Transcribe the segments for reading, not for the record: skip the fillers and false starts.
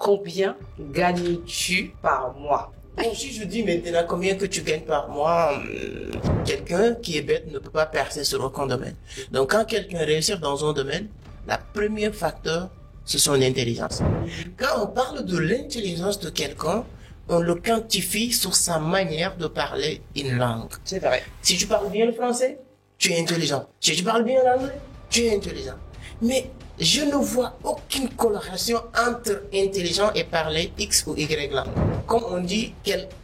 Combien gagnes-tu par mois? Bon, si je dis maintenant combien que tu gagnes par mois, quelqu'un qui est bête ne peut pas percer sur aucun domaine. Donc quand quelqu'un réussit dans un domaine, la première facteur, c'est son intelligence. Quand on parle de l'intelligence de quelqu'un, on le quantifie sur sa manière de parler une langue. C'est vrai. Si tu parles bien le français, tu es intelligent. Si tu parles bien l'anglais, tu es intelligent. Mais je ne vois aucune corrélation entre intelligent et parler X ou Y langue. Comme on dit,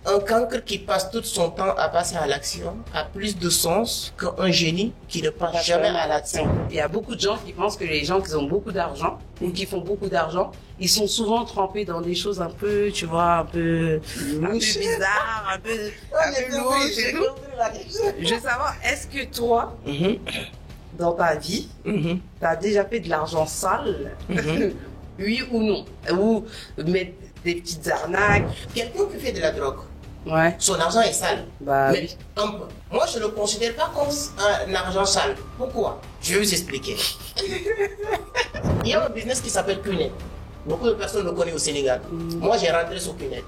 un cancre qui passe tout son temps à passer à l'action a plus de sens qu'un génie qui ne passe jamais à l'action. Il y a beaucoup de gens qui pensent que les gens qui ont beaucoup d'argent ou qui font beaucoup d'argent, ils sont souvent trempés dans des choses un peu, tu vois, un peu bizarres, un peu louches et tout. Je veux savoir, est-ce que toi, dans ta vie, tu as déjà fait de l'argent sale? Oui ou non? Ou mettre des petites arnaques? Quelqu'un qui fait de la drogue, Ouais. son argent est sale. Bah Mais oui. un peu. Moi, je ne le considère pas comme un argent sale. Pourquoi? Je vais vous expliquer. Il y a un business qui s'appelle Cunet. Beaucoup de personnes le connaissent au Sénégal. Moi, j'ai rentré sur Cunet.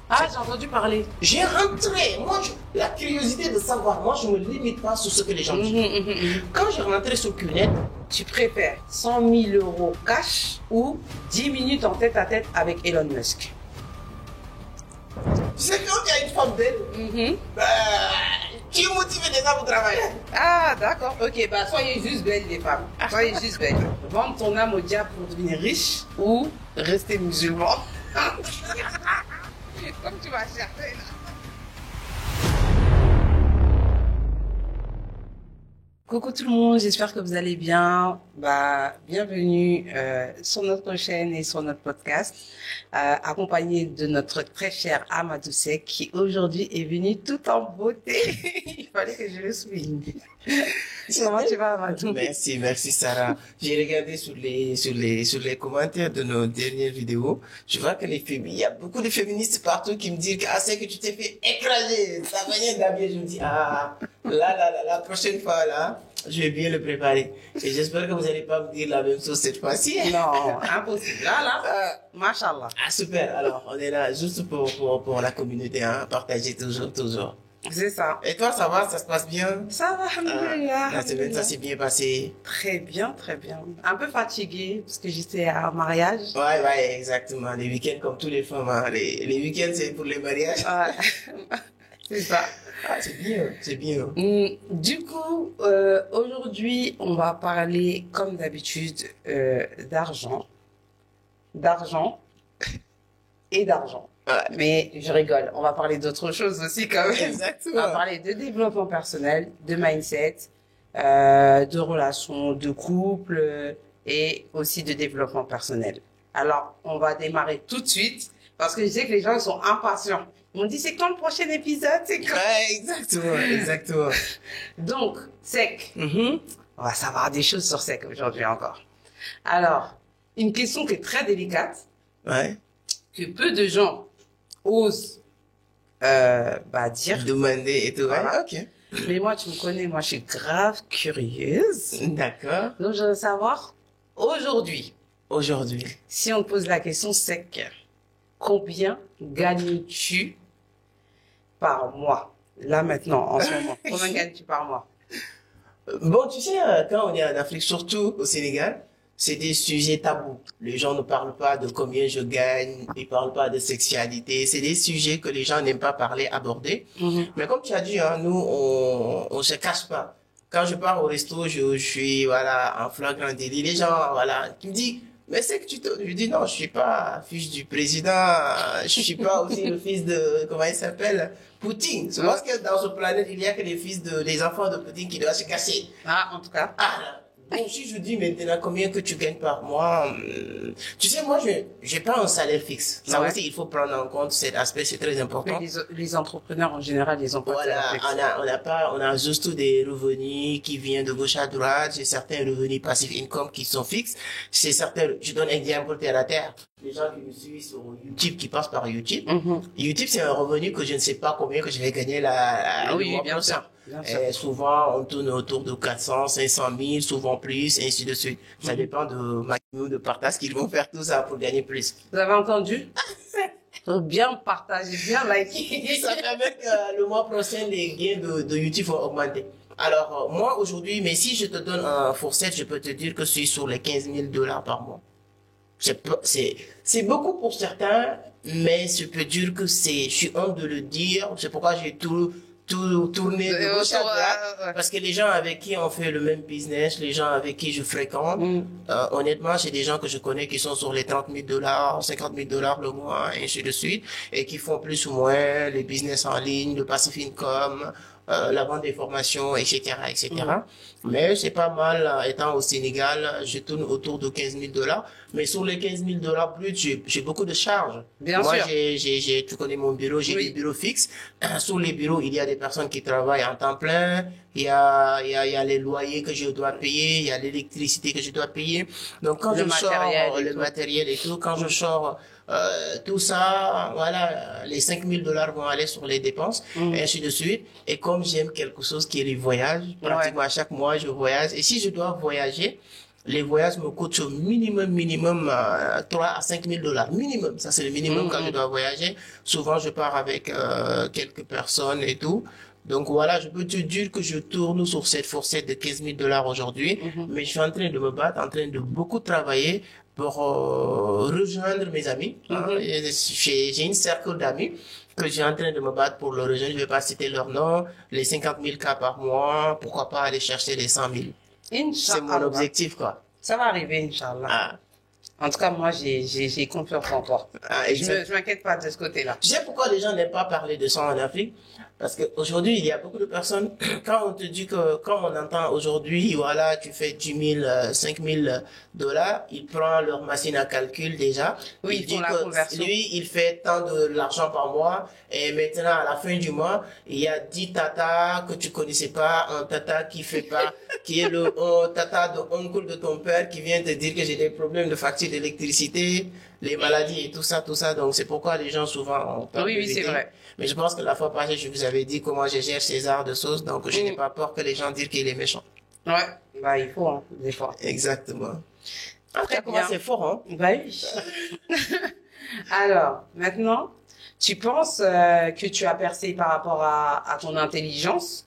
Ah, j'ai entendu parler. J'ai rentré. Moi, la curiosité de savoir, moi, je ne me limite pas sur ce que les gens disent. Quand j'ai rentré sur Cunet, Tu préfères 100 000 euros cash ou 10 minutes en tête à tête avec Elon Musk? c'est quand il y a une femme belle, qui est motivée déjà pour travailler. Ah, d'accord. Ok, bah soyez juste belles, les femmes. Soyez juste belles. Vendre ton âme au diable pour devenir riche ou rester musulman. Comme tu vas chercher là. Coucou tout le monde, j'espère que vous allez bien. Bienvenue sur notre chaîne et sur notre podcast, accompagné de notre très cher Amadou Seck qui aujourd'hui est venu tout en beauté. Il fallait que je le souligne. Comment tu vas, Amadou? Merci Sarah. J'ai regardé sur les commentaires de nos dernières vidéos. Je vois que il y a beaucoup de féministes partout qui me disent que c'est que tu t'es fait écraser. Ta manière d'habiller, je me dis la prochaine fois là, je vais bien le préparer. Et j'espère que vous n'allez pas me dire la même chose cette fois-ci. Non, impossible. Là, machallah. Ah super. Alors on est là juste pour la communauté, hein, partager toujours. C'est ça. Et toi, ça va, ça se passe bien? Ça va, alhamdoulilah. La semaine, ça s'est bien passé? Très bien, très bien. Un peu fatiguée parce que j'étais à un mariage. Ouais, exactement. Les week-ends, comme tous les femmes, hein. Les week-ends, c'est pour les mariages. Ouais. C'est ça. Ah, c'est bien. Du coup, aujourd'hui, on va parler, comme d'habitude, d'argent et d'argent. Ouais. Mais je rigole, on va parler d'autres choses aussi quand même. Exactement. On va parler de développement personnel, de mindset, de relations, de couple et aussi de développement personnel. Alors, on va démarrer tout de suite parce que je sais que les gens sont impatients. Ils m'ont dit, c'est quand le prochain épisode? C'est quand? Ouais, exactement. Donc, Seck, on va savoir des choses sur Seck aujourd'hui encore. Alors, une question qui est très délicate, Ouais. que peu de gens osent dire. Demander et tout. Voilà. Ouais, ok. Mais moi, tu me connais, moi, je suis grave curieuse. D'accord. Donc, je veux savoir, aujourd'hui, si on te pose la question Seck, combien gagnes-tu par mois? Là, maintenant, en ce moment. Combien gagnes-tu par mois? Bon, tu sais, quand on est en Afrique, surtout au Sénégal, c'est des sujets tabous. Les gens ne parlent pas de combien je gagne, ils parlent pas de sexualité. C'est des sujets que les gens n'aiment pas parler, aborder. Mais comme tu as dit, hein, nous, on se cache pas. Quand je pars au resto, je suis, en flagrant délit. Les gens, qui me disent, mais c'est que je dis non, je suis pas fils du président, je suis pas aussi le fils de, comment il s'appelle, Poutine. C'est parce que dans ce planète, il y a que les enfants de Poutine qui doivent se cacher. Ah, en tout cas. Bon, si je dis maintenant combien que tu gagnes par mois, tu sais, moi, j'ai pas un salaire fixe. Ça aussi, il faut prendre en compte cet aspect, c'est très important. Mais les entrepreneurs, en général, ils ont pas de salaire fixe. On a juste des revenus qui viennent de gauche à droite. J'ai certains revenus passifs income qui sont fixes. C'est certains, je donne un exemple terre à terre. Les gens qui me suivent sur YouTube, qui passent par YouTube. YouTube, c'est un revenu que je ne sais pas combien que je vais gagner le mois bien prochain. sûr. Et souvent, on tourne autour de 400, 500 000, souvent plus, et ainsi de suite. Ça dépend de maximum de partage qu'ils vont faire tout ça pour gagner plus. Vous avez entendu? Faut bien partager, bien liker. Ça permet que le mois prochain, les gains de YouTube vont augmenter. Alors, moi, aujourd'hui, mais si je te donne un fourchette, je peux te dire que je suis sur les 15 000 $ par mois. C'est beaucoup pour certains, mais je peux dire que je suis honte de le dire. C'est pourquoi j'ai tout tourné de gauche à droite. Parce que les gens avec qui on fait le même business, les gens avec qui je fréquente, honnêtement, c'est des gens que je connais qui sont sur les 30 000 $, 50 000 $ le mois, et ainsi de suite, et qui font plus ou moins les business en ligne, le passive income, la vente des formations, etc., etc. Mais c'est pas mal, étant au Sénégal, je tourne autour de 15 000 $. Mais sur les 15 000 $ brut, j'ai beaucoup de charges. Bien sûr. Moi, tu connais mon bureau, j'ai des bureaux fixes. Sur les bureaux, il y a des personnes qui travaillent en temps plein. Il y a les loyers que je dois payer. Il y a l'électricité que je dois payer. Donc, quand je sors le matériel et tout, quand je sors tout ça, voilà, les 5 000 $ vont aller sur les dépenses, et ainsi de suite. Et comme j'aime quelque chose qui est les voyages, pratiquement à chaque mois, je voyage. Et si je dois voyager, les voyages me coûtent au minimum 3 à 5 000 $. Minimum. Ça, c'est le minimum quand je dois voyager. Souvent, je pars avec quelques personnes et tout. Donc voilà, je peux te dire que je tourne sur cette fourchette de 15 000 $ aujourd'hui, mais je suis en train de me battre, en train de beaucoup travailler pour rejoindre mes amis. J'ai une cercle d'amis que j'ai en train de me battre pour le rejoindre. Je vais pas citer leur nom. Les 50 000 cas par mois, pourquoi pas aller chercher les 100 000. C'est mon objectif, quoi. Ça va arriver, Inch'Allah. En tout cas, moi, j'ai confiance en toi. Je m'inquiète pas de ce côté-là. Tu sais pourquoi les gens n'aiment pas parler de ça en Afrique? Parce qu'aujourd'hui, il y a beaucoup de personnes, quand on te dit quand on entend aujourd'hui, voilà, tu fais 10 000, 5 000 $, ils prennent leur machine à calcul déjà. Oui, ils font la conversion. Lui, il fait tant de l'argent par mois, et maintenant, à la fin du mois, il y a 10 tatas que tu connaissais pas, un tata qui fait pas, qui est le tata de oncle de ton père qui vient te dire que j'ai des problèmes de facture d'électricité, les maladies et tout ça. Donc, c'est pourquoi les gens souvent ont peur. Oui, c'est vrai. Mais je pense que la fois passée, je vous avais dit comment je gère César de sauce, donc je n'ai pas peur que les gens disent qu'il est méchant. Ouais, bah il faut, des fois. Exactement. Après, comment c'est fort, hein? Bah oui. Alors, maintenant, tu penses que tu as percé par rapport à ton intelligence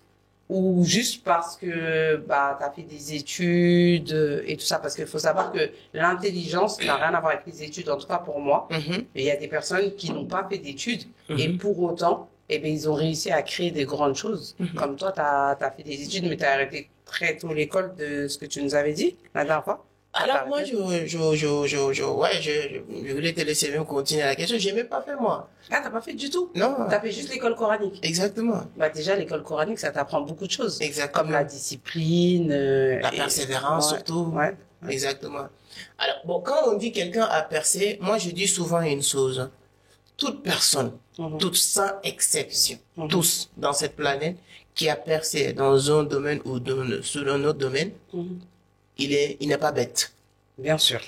ou juste parce que bah tu as fait des études et tout ça, parce qu'il faut savoir que l'intelligence n'a rien à voir avec les études, en tout cas pour moi. Il y a des personnes qui n'ont pas fait d'études et pour autant eh bien, ils ont réussi à créer des grandes choses. Comme toi, tu as fait des études, mais tu as arrêté très tôt l'école, de ce que tu nous avais dit la dernière fois. Alors moi, je voulais te laisser même continuer la question. J'ai même pas fait, moi. Ah, t'as pas fait du tout? Non. T'as fait juste l'école coranique? Exactement. Bah, déjà, l'école coranique, ça t'apprend beaucoup de choses. Exactement. Comme la discipline. La persévérance, surtout. Ouais. Exactement. Alors, bon, quand on dit quelqu'un a percé, moi, je dis souvent une chose. Toute personne, toute sans exception, tous dans cette planète, qui a percé dans un domaine ou sur un autre domaine, il n'est pas bête. Bien sûr.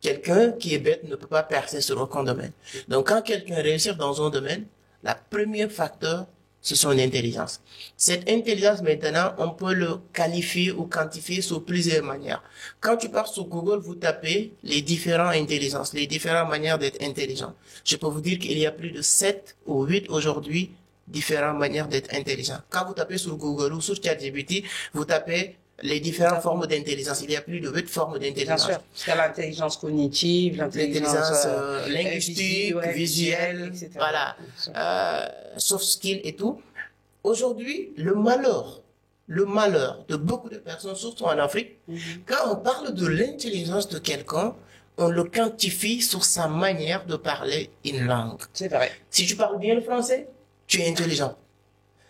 Quelqu'un qui est bête ne peut pas percer sur aucun domaine. Donc, quand quelqu'un réussit dans un domaine, la première facteur, c'est son intelligence. Cette intelligence, maintenant, on peut le qualifier ou quantifier sur plusieurs manières. Quand tu pars sur Google, vous tapez les différentes intelligences, les différentes manières d'être intelligent. Je peux vous dire qu'il y a plus de 7 ou 8 aujourd'hui différentes manières d'être intelligent. Quand vous tapez sur Google ou sur ChatGPT, vous tapez les différentes formes d'intelligence. Il y a plus de 8 formes d'intelligence. Bien sûr. Parce qu'il y a l'intelligence cognitive, l'intelligence linguistique, visuelle, etc. Voilà, soft skill et tout. Aujourd'hui, le malheur de beaucoup de personnes, surtout en Afrique, quand on parle de l'intelligence de quelqu'un, on le quantifie sur sa manière de parler une langue. C'est vrai. Si tu parles bien le français, tu es intelligent.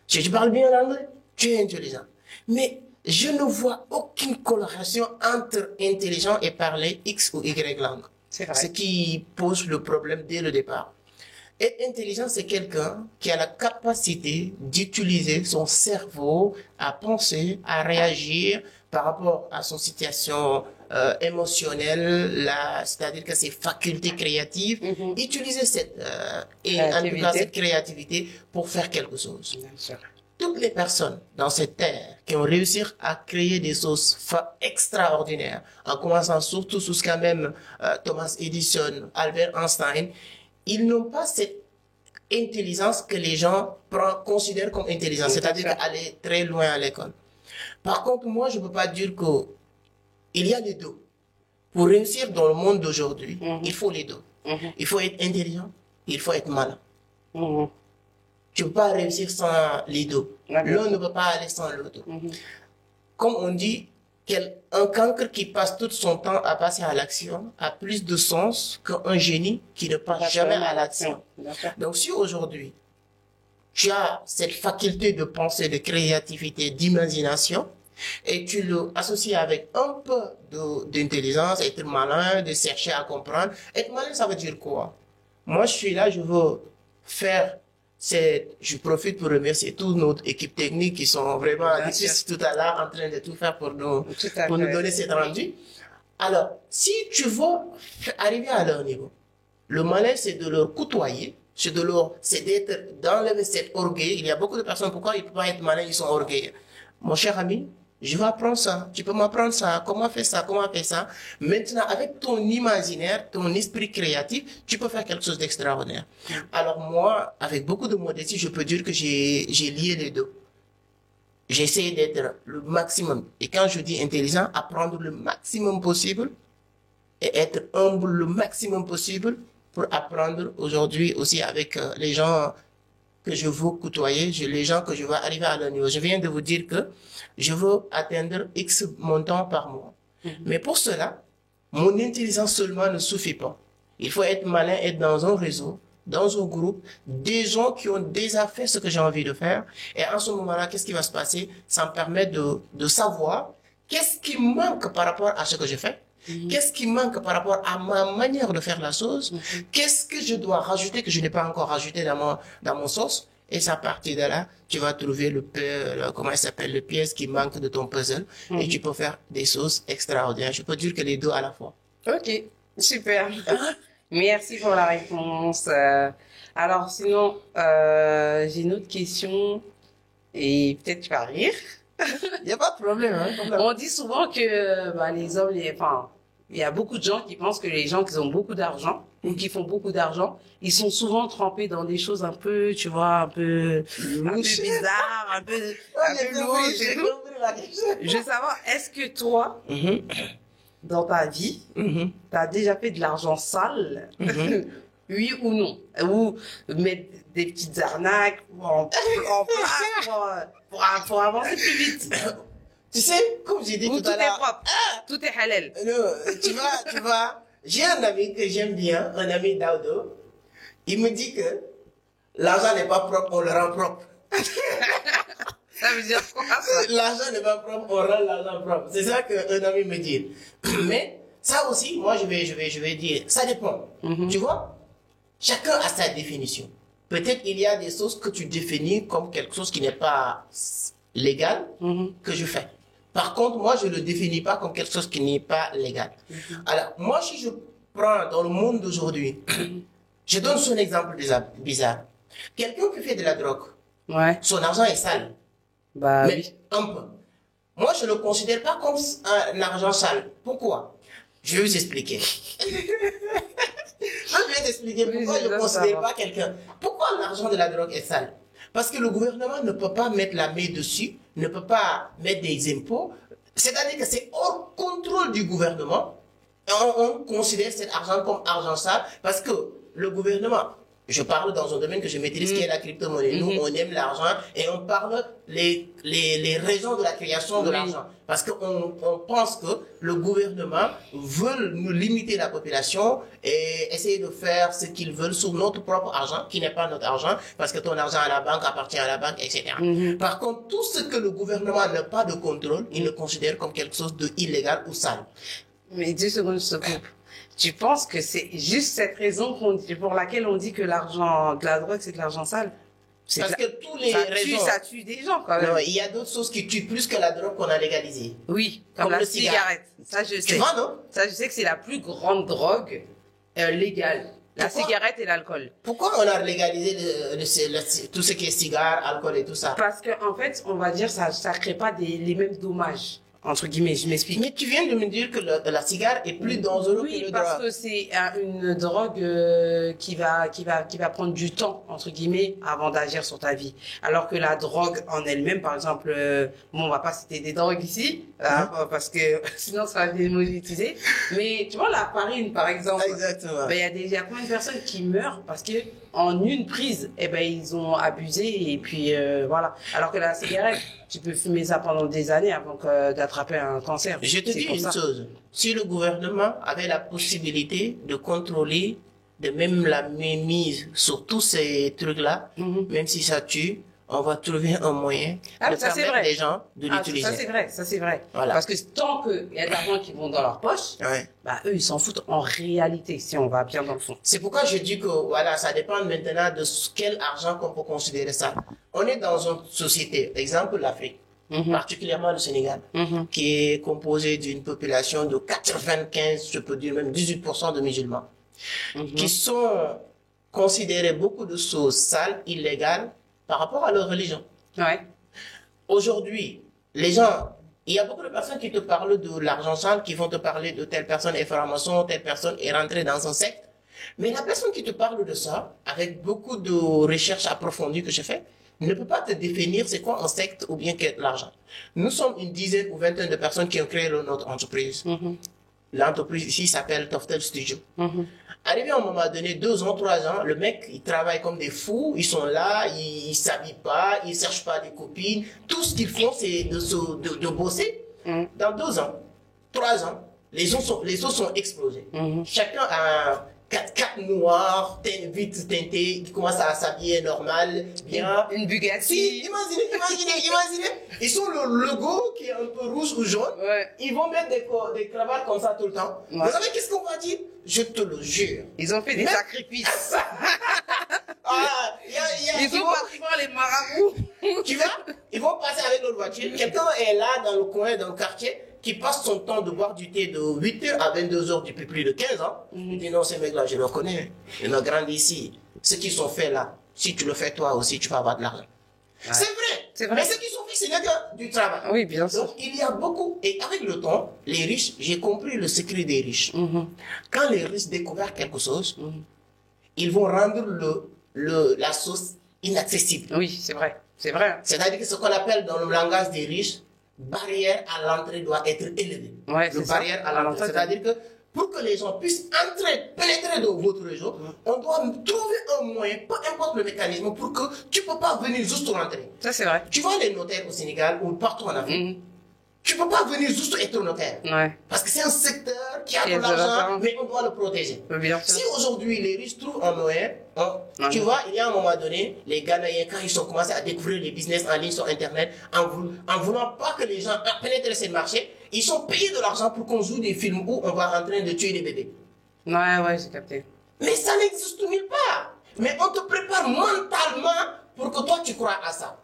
Si tu parles bien l'anglais, tu es intelligent. Mais je ne vois aucune corrélation entre intelligent et parler X ou Y langue. C'est vrai. Ce qui pose le problème dès le départ. Être intelligent, c'est quelqu'un qui a la capacité d'utiliser son cerveau à penser, à réagir par rapport à son situation émotionnelle, c'est-à-dire que ses facultés créatives, utiliser cette créativité pour faire quelque chose. Bien sûr. toutes les personnes dans cette terre qui ont réussi à créer des choses extraordinaires, en commençant surtout jusqu'à même Thomas Edison, Albert Einstein, ils n'ont pas cette intelligence que les gens considèrent comme intelligence, c'est-à-dire aller très loin à l'école. Par contre, moi, je ne peux pas dire que il y a les deux. Pour réussir dans le monde d'aujourd'hui, il faut les deux. Il faut être intelligent, il faut être malin. Tu ne peux pas réussir sans les deux. L'un ne peut pas aller sans l'autre. Comme on dit, un cancre qui passe tout son temps à passer à l'action a plus de sens qu'un génie qui ne passe jamais à l'action. Donc si aujourd'hui, tu as cette faculté de pensée, de créativité, d'imagination, et tu le associes avec un peu d'intelligence, être malin, de chercher à comprendre. Être malin, ça veut dire quoi? Moi, je suis là, je veux faire je profite pour remercier toute notre équipe technique qui sont vraiment tout à l'heure en train de tout faire pour nous donner cette rendu. Alors, si tu veux arriver à leur niveau, le malin, c'est de leur côtoyer, c'est d'être d'enlever cet orgueil. Il y a beaucoup de personnes, pourquoi ils ne peuvent pas être malins, ils sont orgueilleux. Mon cher ami, je vais apprendre ça. Tu peux m'apprendre ça. Comment faire ça? Comment faire ça? Maintenant, avec ton imaginaire, ton esprit créatif, tu peux faire quelque chose d'extraordinaire. Alors moi, avec beaucoup de modestie, je peux dire que j'ai lié les deux. J'essaie d'être le maximum. Et quand je dis intelligent, apprendre le maximum possible et être humble le maximum possible pour apprendre aujourd'hui aussi avec les gens que je veux côtoyer, les gens que je veux arriver à leur niveau. Je viens de vous dire que je veux atteindre X montant par mois. Mais pour cela, mon intelligence seulement ne suffit pas. Il faut être malin, être dans un réseau, dans un groupe, des gens qui ont déjà fait ce que j'ai envie de faire. Et en ce moment-là, qu'est-ce qui va se passer? Ça me permet de savoir qu'est-ce qui manque par rapport à ce que je fais. Qu'est-ce qui manque par rapport à ma manière de faire la chose? Qu'est-ce que je dois rajouter que je n'ai pas encore rajouté dans mon sauce? Et c'est à partir de là, tu vas trouver le pièce qui manque de ton puzzle. Et tu peux faire des choses extraordinaires. Je peux dire que les deux à la fois. Ok, super. Merci pour la réponse. Alors sinon, j'ai une autre question et peut-être tu vas rire. Il n'y a pas de problème, hein. On dit souvent que les hommes, il y a beaucoup de gens qui pensent que les gens qui ont beaucoup d'argent ou qui font beaucoup d'argent, ils sont souvent trempés dans des choses un peu, tu vois, un peu bizarres, un peu louches et tout. Je veux savoir, est-ce que toi, dans ta vie, tu as déjà fait de l'argent sale? Oui ou non? Ou mettre des petites arnaques en place pour avancer plus vite? Tu sais, comme j'ai dit tout à l'heure. Tout est propre. Tout est halal. Tu vois, j'ai un ami que j'aime bien, un ami d'Audo. Il me dit que l'argent n'est pas propre, on le rend propre. Ça veut dire quoi, ça? L'argent n'est pas propre, on rend l'argent propre. C'est ça qu'un ami me dit. Mais, ça aussi, moi, je vais dire, ça dépend. Tu vois? Chacun a sa définition. Peut-être il y a des choses que tu définis comme quelque chose qui n'est pas légal, que je fais. Par contre, moi, je ne le définis pas comme quelque chose qui n'est pas légal. Alors, moi, si je prends dans le monde d'aujourd'hui, je donne son exemple bizarre. Quelqu'un qui fait de la drogue, son argent est sale. Mais oui. Un peu. Moi, je ne le considère pas comme un argent sale. Pourquoi? Je vais vous expliquer. Je vais t'expliquer pourquoi je ne considère pas quelqu'un. Pourquoi l'argent de la drogue est sale? Parce que le gouvernement ne peut pas mettre la main dessus, ne peut pas mettre des impôts. C'est-à-dire que c'est hors contrôle du gouvernement. Et on considère cet argent comme argent sale parce que le gouvernement, je parle dans un domaine que je maîtrise, qui est la crypto-monnaie. Nous, on aime l'argent et on parle les raisons de la création de l'argent. Parce qu'on pense que le gouvernement veut nous limiter la population et essayer de faire ce qu'ils veulent sur notre propre argent, qui n'est pas notre argent, parce que ton argent à la banque appartient à la banque, etc. Par contre, tout ce que le gouvernement n'a pas de contrôle, il le considère comme quelque chose d'illégal ou sale. Mais 10 secondes, je te coupe. Tu penses que c'est juste cette raison pour laquelle on dit que l'argent de la drogue, c'est de l'argent sale? Parce que tous les raisons... Ça tue des gens, quand même. Non, il y a d'autres choses qui tuent plus que la drogue qu'on a légalisée. Oui, comme la cigarette. Ça, je sais. Tu vois, non? Ça, je sais que c'est la plus grande drogue légale. La cigarette et l'alcool. Pourquoi on a légalisé tout ce qui est cigare, alcool et tout ça? Parce que en fait, on va dire ça crée pas les mêmes dommages. Entre guillemets, je m'explique. Mais tu viens de me dire que la cigare est plus dangereuse que le drogue. Oui, parce que c'est une drogue qui va prendre du temps, entre guillemets, avant d'agir sur ta vie. Alors que la drogue en elle-même, par exemple, bon, on va pas citer des drogues ici, parce que sinon ça va démonétiser. Mais tu vois, la farine, par exemple. Exactement. Ben, il y a combien de personnes qui meurent parce que en une prise, eh ben, ils ont abusé et puis voilà. Alors que la cigarette, tu peux fumer ça pendant des années avant d'attraper un cancer. Je te dis une chose. Si le gouvernement avait la possibilité de contrôler, de même la mise sur tous ces trucs-là, même si ça tue, on va trouver un moyen de permettre des gens de l'utiliser. Ça c'est vrai. Voilà. Parce que tant qu'il y a de l'argent qui vont dans leur poche, bah, eux, ils s'en foutent en réalité, si on va bien dans le fond. C'est pourquoi je dis que, voilà, ça dépend maintenant de quel argent qu'on peut considérer ça. On est dans une société, exemple l'Afrique, particulièrement le Sénégal, qui est composé d'une population de 95, je peux dire même 18% de musulmans, qui sont considérés beaucoup de choses sales, illégales, par rapport à leur religion. Ouais. Aujourd'hui, les gens, il y a beaucoup de personnes qui te parlent de l'argent sale, qui vont te parler de telle personne est franc-maçon, telle personne est rentrée dans un secte. Mais la personne qui te parle de ça, avec beaucoup de recherches approfondies que je fais, ne peut pas te définir c'est quoi un secte ou bien qu'est l'argent. Nous sommes une dizaine ou vingtaine de personnes qui ont créé notre entreprise. L'entreprise ici s'appelle Toftel Studio. Arrivé à un moment donné, 2 ans, 3 ans, le mec, il travaille comme des fous, ils sont là, ils s'habillent pas, ils cherchent pas des copines. Tout ce qu'ils font, c'est de bosser. Dans 2 ans, 3 ans, les autres sont explosés. Chacun a 4x4 noirs, vite teintés, qui commencent à s'habiller normal, bien. Une Bugatti. Si, imaginez. Ils sont le logo qui est un peu rouge ou jaune. Ils vont mettre des cravates comme ça tout le temps. Vous savez qu'est-ce qu'on va dire? Je te le jure. Ils ont fait des sacrifices. Ils ont parti voir les marabouts. Tu vois? Ils vont passer avec leur voiture. Quelqu'un est là dans le coin, dans le quartier, qui passe son temps de boire du thé de 8h à 22h depuis plus de 15 ans. Il dit non, ces mecs-là, je les connais. Ils ont grandi ici. Ce qu'ils sont faits là, si tu le fais toi aussi, tu vas avoir de l'argent. C'est vrai. Mais ce qu'ils sont faits, c'est du travail. Oui, bien sûr. Donc, il y a beaucoup. Et avec le temps, les riches, j'ai compris le secret des riches. Quand les riches découvrent quelque chose, ils vont rendre la sauce inaccessible. Oui, c'est vrai. C'est vrai. C'est-à-dire que ce qu'on appelle dans le langage des riches, barrière à l'entrée doit être élevée. Le barrière à l'entrée. C'est-à-dire que pour que les gens puissent pénétrer dans votre réseau, on doit trouver un moyen, peu importe le mécanisme, pour que tu ne peux pas venir juste rentrer. Ça, c'est vrai. Tu vois les notaires au Sénégal ou partout en Afrique, tu ne peux pas venir juste être notaire. Parce que c'est un secteur qui a de l'argent, mais on doit le protéger. Si aujourd'hui les riches trouvent un moyen, tu vois, il y a un moment donné, les Ghanéens, quand ils ont commencé à découvrir les business en ligne sur Internet, en voulant pas que les gens pénètrent ces marchés, ils sont payés de l'argent pour qu'on joue des films où on va en train de tuer des bébés. Ouais, j'ai capté. Mais ça n'existe nulle part. Mais on te prépare mentalement pour que toi tu crois à ça.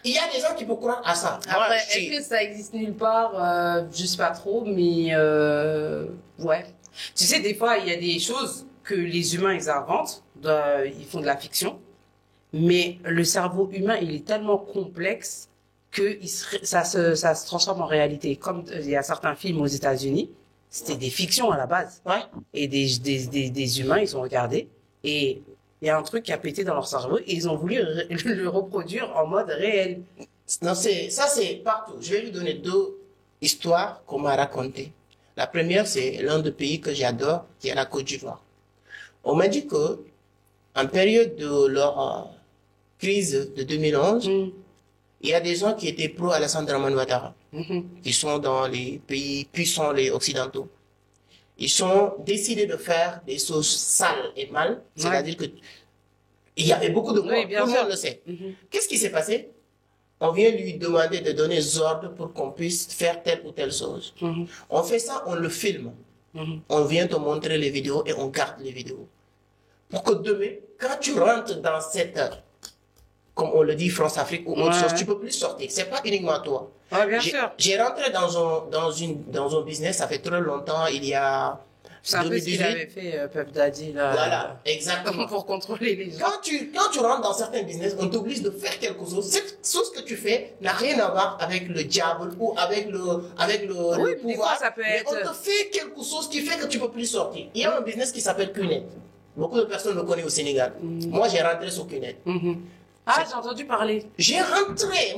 Il y a des gens qui peuvent croire à ça. Après, est-ce que ça existe nulle part? Je sais pas trop, mais ouais. Tu sais, des fois, il y a des choses que les humains, ils inventent, ils font de la fiction, mais le cerveau humain, il est tellement complexe que ça se transforme en réalité. Comme il y a certains films aux États-Unis, c'était des fictions à la base. Et des humains, ils ont regardé, et il y a un truc qui a pété dans leur cerveau, et ils ont voulu le reproduire en mode réel. Non, ça c'est partout. Je vais lui donner 2 histoires qu'on m'a racontées. La première, c'est l'un des pays que j'adore, qui est la Côte d'Ivoire. On m'a dit que, en période de leur crise de 2011, il y a des gens qui étaient pro Alassane Dramane Ouattara, qui sont dans les pays puissants, les occidentaux. Ils ont décidé de faire des choses sales et mal, c'est-à-dire que il y avait beaucoup de morts, tout le monde le sait. Qu'est-ce qui s'est passé? On vient lui demander de donner des ordres pour qu'on puisse faire telle ou telle chose. On fait ça, on le filme. On vient te montrer les vidéos et on garde les vidéos. Pour que demain, quand tu rentres dans cette, comme on le dit, France-Afrique ou autre chose, tu peux plus sortir. C'est pas uniquement toi. Bien sûr. J'ai rentré dans un business, ça fait très longtemps, il y a C'est un peu ce qu'il avait fait, Puff Daddy, là. Voilà, exactement. Pour contrôler les gens. Quand tu rentres dans certains business, on t'oblige de faire quelque chose. Cette chose que tu fais n'a rien à voir avec le diable ou avec le pouvoir. Des fois, ça peut être... Mais on te fait quelque chose qui fait que tu peux plus sortir. Il y a un business qui s'appelle QNet. Beaucoup de personnes le connaissent au Sénégal. Moi, j'ai rentré sur QNet. Ah, j'ai entendu parler. J'ai rentré.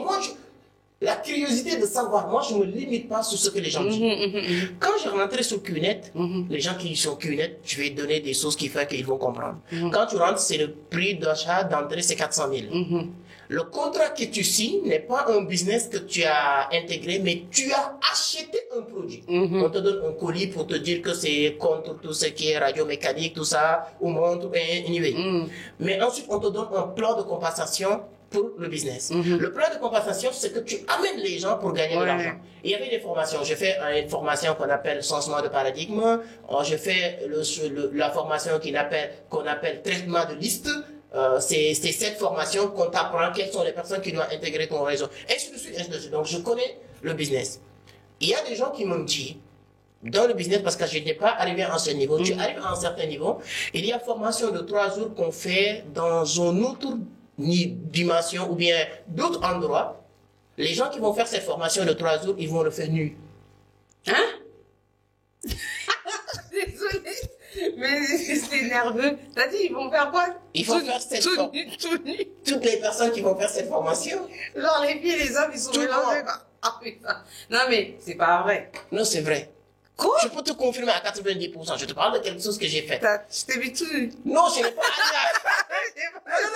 La curiosité de savoir, moi, je ne me limite pas sur ce que les gens disent. Quand j'ai rentré sur QNet, les gens qui sont QNet, je vais donner des choses qui font qu'ils vont comprendre. Quand tu rentres, c'est le prix d'achat d'entrée, c'est 400 000. Le contrat que tu signes n'est pas un business que tu as intégré, mais tu as acheté un produit. On te donne un colis pour te dire que c'est contre tout ce qui est radiomécanique, tout ça, ou montre, anyway. Mais ensuite, on te donne un plan de compensation pour le business. Le plan de compensation, c'est que tu amènes les gens pour gagner de l'argent. Il y avait des formations. J'ai fait une formation qu'on appelle changement de paradigme. J'ai fait la formation qu'on appelle traitement de liste. C'est cette formation qu'on t'apprend quelles sont les personnes qui doivent intégrer ton réseau. Ainsi de suite, ainsi de suite. Donc, je connais le business. Il y a des gens qui m'ont dit, dans le business, parce que je n'étais pas arrivé à ce niveau, tu arrives à un certain niveau, il y a formation de 3 jours qu'on fait dans un autre dimension ou bien d'autres endroits. Les gens qui vont faire cette formation de 3 jours, ils vont le faire nu. Hein? Désolée, mais c'est nerveux. T'as dit, ils vont faire quoi? Ils vont faire cette formation. Tout nu. Toutes les personnes qui vont faire cette formation. Genre, les filles et les hommes, ils sont mélangés, quoi. Ah, putain. Non, mais c'est pas vrai. Non, c'est vrai. Quoi? Je peux te confirmer à 90%. Je te parle de quelque chose que j'ai fait. Je t'ai vu tout nu. Non, je n'ai pas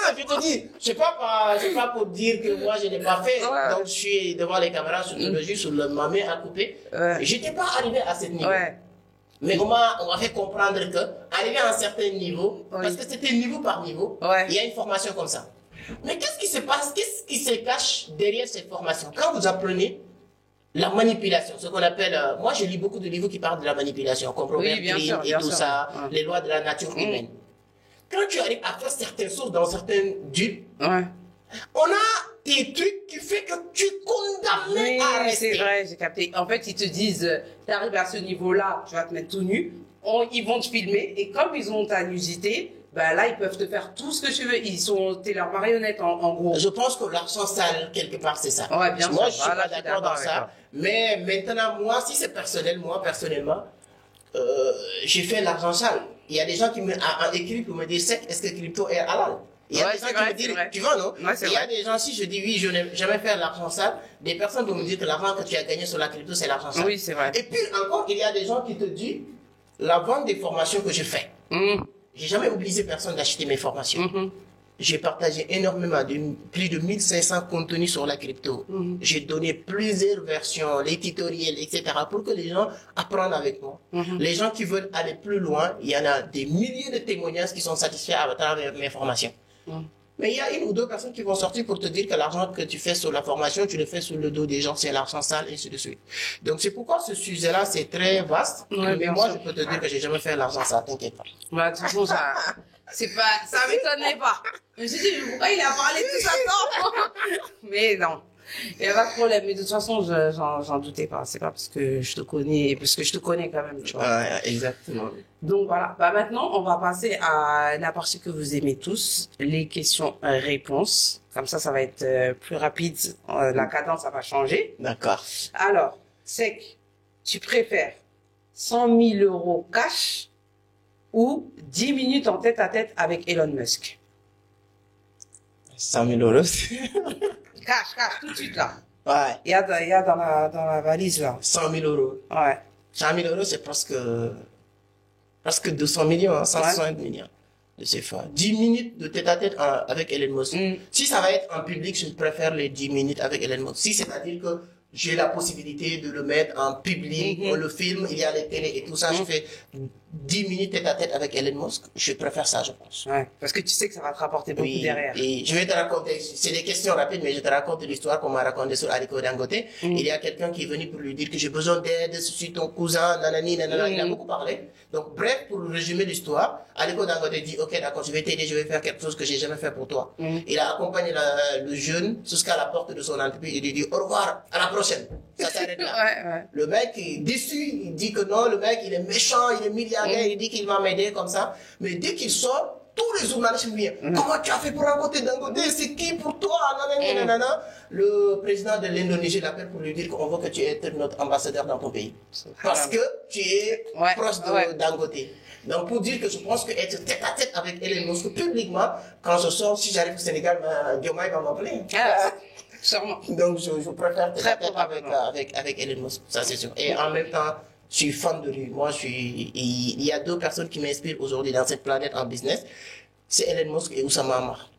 non, je te dis, c'est pas pour dire que moi je n'ai pas fait. Donc je suis devant les caméras sur ma main à couper. J'étais pas arrivé à ce niveau. Mais on m'a fait comprendre que, arrivé à un certain niveau, parce que c'était niveau par niveau, il y a une formation comme ça. Mais qu'est-ce qui se passe? Qu'est-ce qui se cache derrière cette formation? Quand vous apprenez la manipulation, ce qu'on appelle, moi je lis beaucoup de livres qui parlent de la manipulation, comme Robert Greene et tout ça, les lois de la nature humaine. Quand tu arrives à faire certaines choses dans certains deals, on a des trucs qui fait que tu es condamné à rester. C'est vrai, j'ai capté. En fait, ils te disent, t'arrives à ce niveau-là, tu vas te mettre tout nu, ils vont te filmer, et comme ils ont ta nudité, bah là, ils peuvent te faire tout ce que tu veux. T'es leur marionnette, en gros. Je pense que l'argent sale, quelque part, c'est ça. Ouais, bien moi, sûr. je suis pas d'accord dans ça. Mais maintenant, moi, si c'est personnel, moi, personnellement, j'ai fait l'argent sale. Il y a des gens qui m'ont écrit pour me dire, est-ce que crypto est halal? Il y a des gens qui me disent, tu vois, non? Il y a des gens, si je dis oui, je n'ai jamais fait l'argent sale, des personnes vont me dire que l'argent que tu as gagné sur la crypto, c'est l'argent sale. Oui, c'est vrai. Et puis encore, il y a des gens qui te disent, la vente des formations que je fais. J'ai jamais obligé personne d'acheter mes formations. J'ai partagé énormément, plus de 1500 contenus sur la crypto. J'ai donné plusieurs versions, les tutoriels, etc. pour que les gens apprennent avec moi. Les gens qui veulent aller plus loin, il y en a des milliers de témoignages qui sont satisfaits à travers mes formations. Mais il y a 1 ou 2 personnes qui vont sortir pour te dire que l'argent que tu fais sur la formation, tu le fais sur le dos des gens, c'est l'argent sale, et ainsi de suite. Donc c'est pourquoi ce sujet-là, c'est très vaste. Mais moi, je peux te dire que j'ai jamais fait l'argent sale, t'inquiète pas. Bah, de toute façon, ça m'étonnait pas. Je me suis dit, pourquoi il a parlé tout ça temps? Mais non. Il n'y a pas de problème. Mais de toute façon, j'en doutais pas. C'est pas parce que je te connais, parce que je te connais quand même, tu vois. Exactement. Donc voilà. Bah maintenant, on va passer à la partie que vous aimez tous, les questions-réponses. Comme ça va être plus rapide. La cadence, ça va changer. D'accord. Alors, Sec, tu préfères 100 000 € cash ou 10 minutes en tête-à-tête avec Elon Musk? 100 000 €. Cash, tout de suite là. Ouais. Il y a dans la valise là. 100 000 €. Ouais. 100 000 €, c'est presque 200 millions, hein, 160 millions de CFA. 10 minutes de tête-à-tête avec Elon Musk. Si ça va être en public, je préfère les 10 minutes avec Elon Musk. Si c'est-à-dire que j'ai la possibilité de le mettre en public, on le filme, il y a les télés et tout ça, je fais 10 minutes tête-à-tête avec Elon Musk, je préfère ça, je pense. Ouais, parce que tu sais que ça va te rapporter beaucoup derrière. Et je vais te raconter, c'est des questions rapides, mais je te raconte l'histoire qu'on m'a racontée sur Aliko Dangote. Il y a quelqu'un qui est venu pour lui dire que j'ai besoin d'aide, je suis ton cousin, nanani, nanana, il a beaucoup parlé. Donc, bref, pour résumer l'histoire, Aliko Dangote dit, ok, d'accord, je vais t'aider, je vais faire quelque chose que j'ai jamais fait pour toi. Il a accompagné le jeune jusqu'à la porte de son entreprise et lui dit, au revoir, à la prochaine. Ça s'arrête là. Le mec est déçu, il dit que non, le mec, il est méchant, il est milliardaire, il dit qu'il va m'aider comme ça. Mais dès qu'il sort, tous les journalistes me disent, comment tu as fait pour rencontrer Dangote? C'est qui pour toi? Nanana. Le président de l'Indonésie l'appelle pour lui dire qu'on veut que tu aies notre ambassadeur dans ton pays. Parce que tu es proche de Dangote. Donc, pour dire que je pense qu'être tête à tête avec Elon Musk publiquement, quand je sors, si j'arrive au Sénégal, Diomaye va m'appeler. Sûrement. Donc, je préfère tête à tête avec Elon Musk. Ça, c'est sûr. Et en même temps, je suis fan de lui. Moi, il y a deux personnes qui m'inspirent aujourd'hui dans cette planète en business. C'est Elon Musk et Oussama Ammar.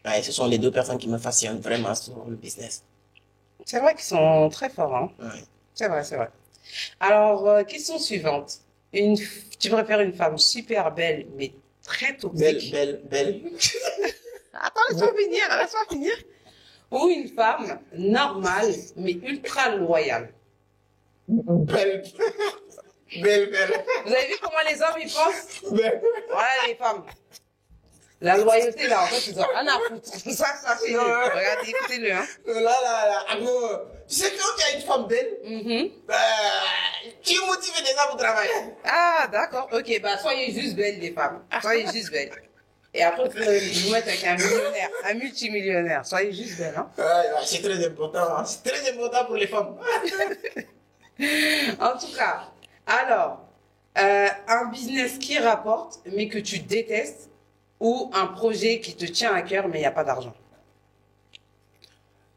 Ouais, ce sont les deux personnes qui me fascinent vraiment sur le business. C'est vrai qu'ils sont très forts, hein. Ouais. C'est vrai, c'est vrai. Alors, question suivante. Tu préfères une femme super belle, mais très toxique. Belle. Attends, laisse-moi finir. Ou une femme normale, mais ultra loyale. Belle. Vous avez vu comment les hommes, ils pensent? Voilà, les femmes. La loyauté, là, en fait, ils ont rien à foutre. Ça fait... Regardez, écoutez-le, hein. Là, tu sais, quand tu as une femme belle, tu es motivé déjà pour travailler. Ah, d'accord, ok. Bah, soyez juste belles, les femmes. Soyez juste belles. Et après, vous mettre avec un millionnaire, un multimillionnaire. Soyez juste belles, hein. C'est très important, hein. C'est très important pour les femmes. En tout cas, alors, un business qui rapporte, mais que tu détestes, ou un projet qui te tient à cœur, mais il n'y a pas d'argent?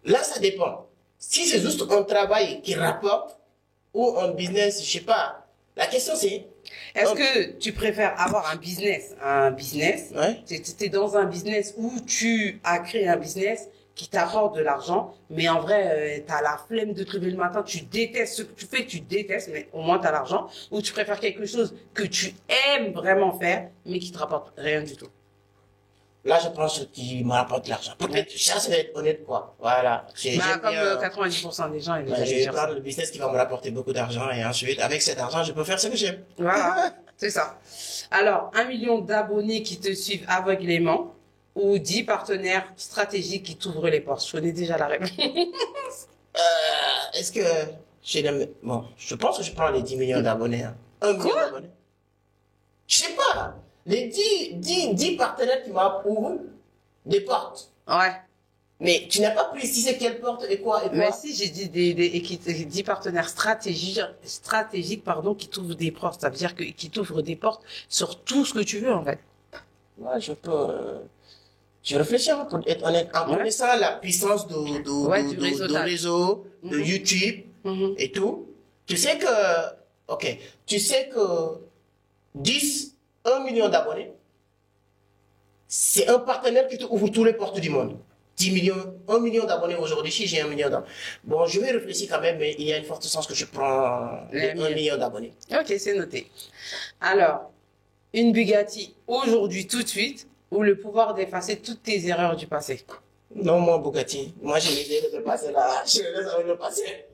Là, ça dépend. Si c'est juste un travail qui rapporte, ou un business, je sais pas. La question c'est... Est-ce que tu préfères avoir un business? Tu es dans un business où tu as créé un business qui t'apporte de l'argent, mais en vrai, tu as la flemme de te lever le matin, tu détestes ce que tu fais, tu détestes, mais au moins tu as l'argent. Ou tu préfères quelque chose que tu aimes vraiment faire, mais qui te rapporte rien du tout? Là, je pense qu'il me rapporte de l'argent. Peut-être, ça, va être honnête, quoi. Voilà. Comme 90% des gens, ils je vais prendre le business qui va me rapporter beaucoup d'argent et ensuite, avec cet argent, je peux faire ce que j'aime. Voilà. C'est ça. Alors, 1 million d'abonnés qui te suivent aveuglément ou 10 partenaires stratégiques qui t'ouvrent les portes. Je connais déjà la réponse. Est-ce que bon, je pense que je prends les 10 millions d'abonnés. Hein. 1 million d'abonnés. Je sais pas. Les 10 partenaires qui m'ouvrent des portes. Ouais. Mais tu n'as pas précisé quelle porte et quoi. Mais si, j'ai dit 10 partenaires stratégiques, pardon, qui t'ouvrent des portes. Ça veut dire qui t'ouvrent des portes sur tout ce que tu veux, en fait. Ouais, je réfléchis pour être honnête. En connaissant la puissance du réseau, de YouTube et tout, tu sais que 1 million d'abonnés, c'est un partenaire qui te ouvre toutes les portes du monde. 1 million d'abonnés aujourd'hui, si j'ai 1 million d'abonnés. Bon, je vais réfléchir quand même, mais il y a une forte chance que je prends 1 million d'abonnés. Ok, c'est noté. Alors, une Bugatti aujourd'hui, tout de suite, ou le pouvoir d'effacer toutes tes erreurs du passé? Non, moi, Bugatti. Moi, je les laisse le passé là. Je les laisse avec le passé.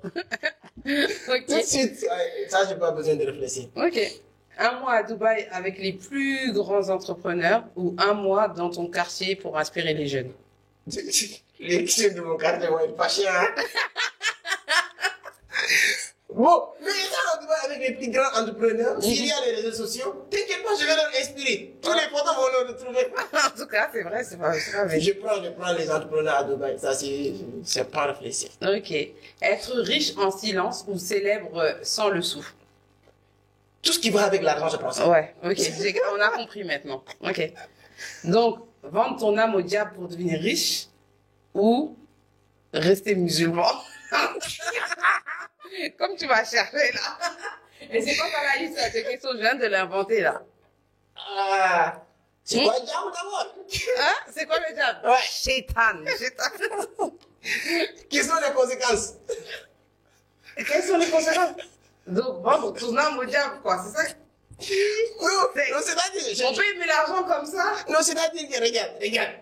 Ok. Tout de suite. Ça, j'ai pas besoin de réfléchir. Ok. 1 mois à Dubaï avec les plus grands entrepreneurs ou 1 mois dans ton quartier pour inspirer les jeunes? Les jeunes de mon quartier vont être pas chiens. Hein? Bon, mais ça, avec les plus grands entrepreneurs, s'il y a les réseaux sociaux, t'inquiète pas, je vais leur inspirer. Tous les photos vont leur retrouver. En tout cas, c'est vrai, c'est pas vrai. Je prends les entrepreneurs à Dubaï. Ça, c'est pas réfléchir. Ok. Être riche en silence ou célèbre sans le sou? Tout ce qui va avec l'argent, je pense. Ouais, ok. On a compris maintenant. Ok. Donc, vendre ton âme au diable pour devenir riche ou rester musulman? Comme tu vas chercher là. Et c'est pas dans la liste de questions, je viens de l'inventer là. C'est quoi le diable d'abord? Hein? C'est quoi le diable? Ouais. Shaitan. Quelles sont les conséquences? Quelles sont les conséquences? Donc, vendre ton âme au diable, quoi, c'est ça? Non, c'est-à-dire... On peut aimer l'argent comme ça? Non, c'est-à-dire que, regarde.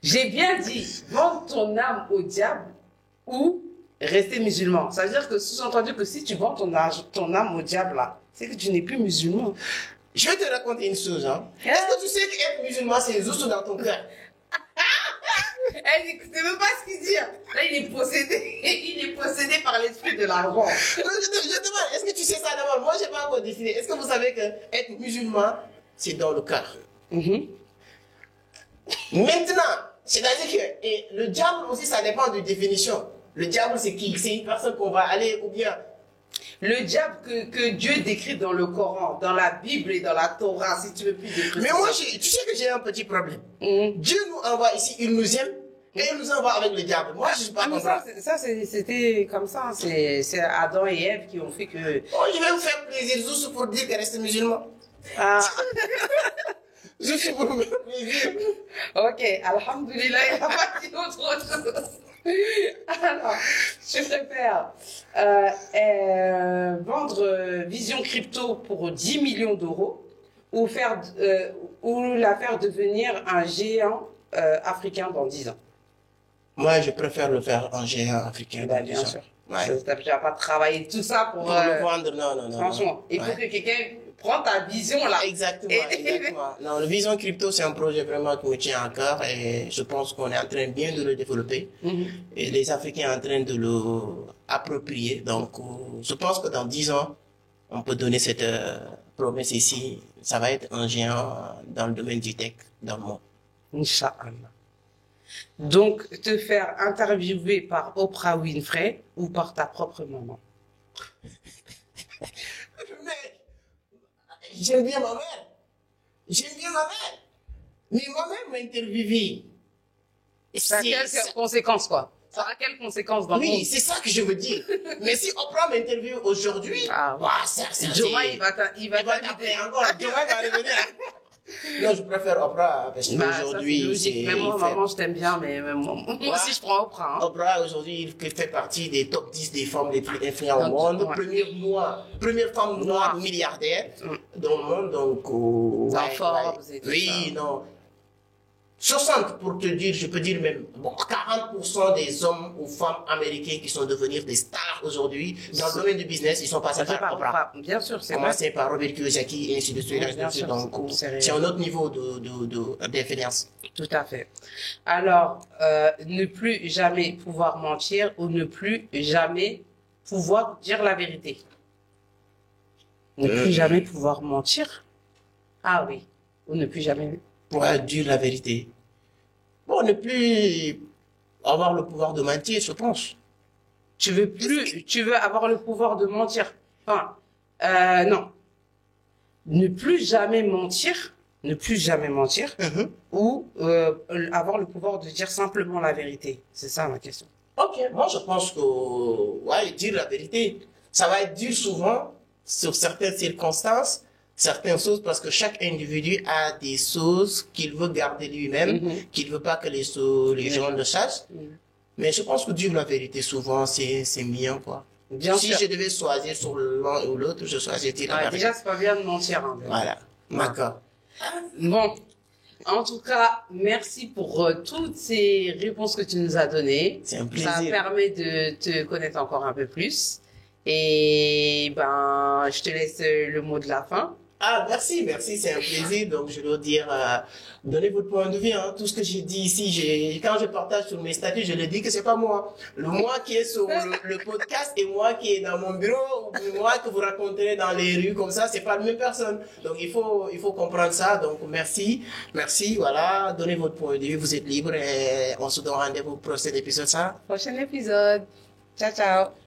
J'ai bien dit, vendre ton âme au diable ou rester musulman. Ça veut dire que sous-entendu que si tu vends ton âme au diable là, c'est que tu n'es plus musulman. Je vais te raconter une chose, hein. Est-ce que tu sais qu'être musulman, c'est juste dans ton cœur? Elle n'écoutez même pas ce qu'il dit. Là, il est possédé. Il est possédé par l'esprit de l'argent. Je te demande, est-ce que tu sais ça d'abord? Moi, je n'ai pas encore décidé. Est-ce que vous savez que être musulman, c'est dans le cœur? Maintenant, c'est-à-dire que et le diable aussi, ça dépend de définition. Le diable, c'est qui? C'est une personne qu'on va aller, ou bien... Le diable que Dieu décrit dans le Coran, dans la Bible et dans la Torah, si tu veux plus décrire. Mais moi, tu sais que j'ai un petit problème. Dieu nous envoie ici, il nous aime, et il nous envoie avec le diable. Moi, je ne suis pas comme ça. C'était comme ça. C'est Adam et Ève qui ont fait que... Oh, je vais vous faire plaisir juste pour dire qu'elle reste musulman. Ah. Je suis pour vous faire plaisir. Ok, alhamdoulilah, il n'a pas dit autre chose. Alors, je préfère vendre Vision Crypto pour 10 millions d'euros ou la faire devenir un géant africain dans 10 ans. Moi, je préfère le faire en géant africain dans 10 ans. Bien sûr. Ouais. Tu n'as pas travaillé tout ça pour le vendre, non. Franchement, il faut que quelqu'un prenne ta vision là. Exactement. Non, le Vision Crypto, c'est un projet vraiment qui me tient à cœur et je pense qu'on est en train bien de le développer. Et les Africains sont en train de le approprier. Donc, je pense que dans 10 ans, on peut donner cette promesse ici. Ça va être un géant dans le domaine du tech dans le monde. Inch'Allah. Donc, te faire interviewer par Oprah Winfrey ou par ta propre maman? Mais, j'aime bien ma mère. Mais moi-même m'interviewer. Ça a quelles conséquences, quoi? Ça a quelles conséquences dans le monde? Oui, c'est ça que je veux dire. Mais si Oprah m'interviewe aujourd'hui, Joa, il va t'inviter encore. Joa va revenir. Non, je préfère Oprah parce qu'aujourd'hui, c'est même moi, maman, je t'aime bien, mais même moi aussi, je prends Oprah. Hein. Oprah, aujourd'hui, il fait partie des top 10 des femmes les plus influentes au monde. Première femme noire milliardaire dans le monde, donc... Dans Forbes et tout ça. Oui, non. 60 pour te dire, je peux dire même, 40% des hommes ou femmes américains qui sont devenus des stars aujourd'hui dans le domaine du business, ils sont passés par Oprah. Bien sûr, c'est commencé par Robert Kiyosaki et ainsi de suite. Donc, c'est un autre niveau d'influence. Tout à fait. Alors, ne plus jamais pouvoir mentir ou ne plus jamais pouvoir dire la vérité. Ne plus jamais pouvoir mentir. Ah oui. Ou ne plus jamais pouvoir dire la vérité. Bon, ne plus avoir le pouvoir de mentir, je pense. Tu veux avoir le pouvoir de mentir. Enfin, non. Ne plus jamais mentir ou avoir le pouvoir de dire simplement la vérité. C'est ça ma question. Ok, moi je pense que, ouais, dire la vérité, ça va être dur souvent sur certaines circonstances, certaines choses, parce que chaque individu a des choses qu'il veut garder lui-même, qu'il veut pas que les gens le sachent. Mais je pense que dire la vérité, souvent, c'est mieux, quoi. Si je devais choisir sur l'un ou l'autre, je choisirais dire la vérité. Déjà, c'est pas bien de mentir. Hein, voilà. D'accord. Bon. En tout cas, merci pour toutes ces réponses que tu nous as données. C'est un plaisir. Ça permet de te connaître encore un peu plus. Et ben, je te laisse le mot de la fin. Ah, merci, c'est un plaisir. Donc, je dois dire, donnez votre point de vue, hein. Tout ce que j'ai dit ici, quand je partage sur mes statuts, je le dis que c'est pas moi. Le moi qui est sur le podcast et moi qui est dans mon bureau, ou moi que vous rencontrez dans les rues comme ça, c'est pas la même personne. Donc, il faut comprendre ça. Donc, merci, voilà. Donnez votre point de vue, vous êtes libre et on se donne rendez-vous pour le prochain épisode, ça. Prochain épisode. Ciao, ciao.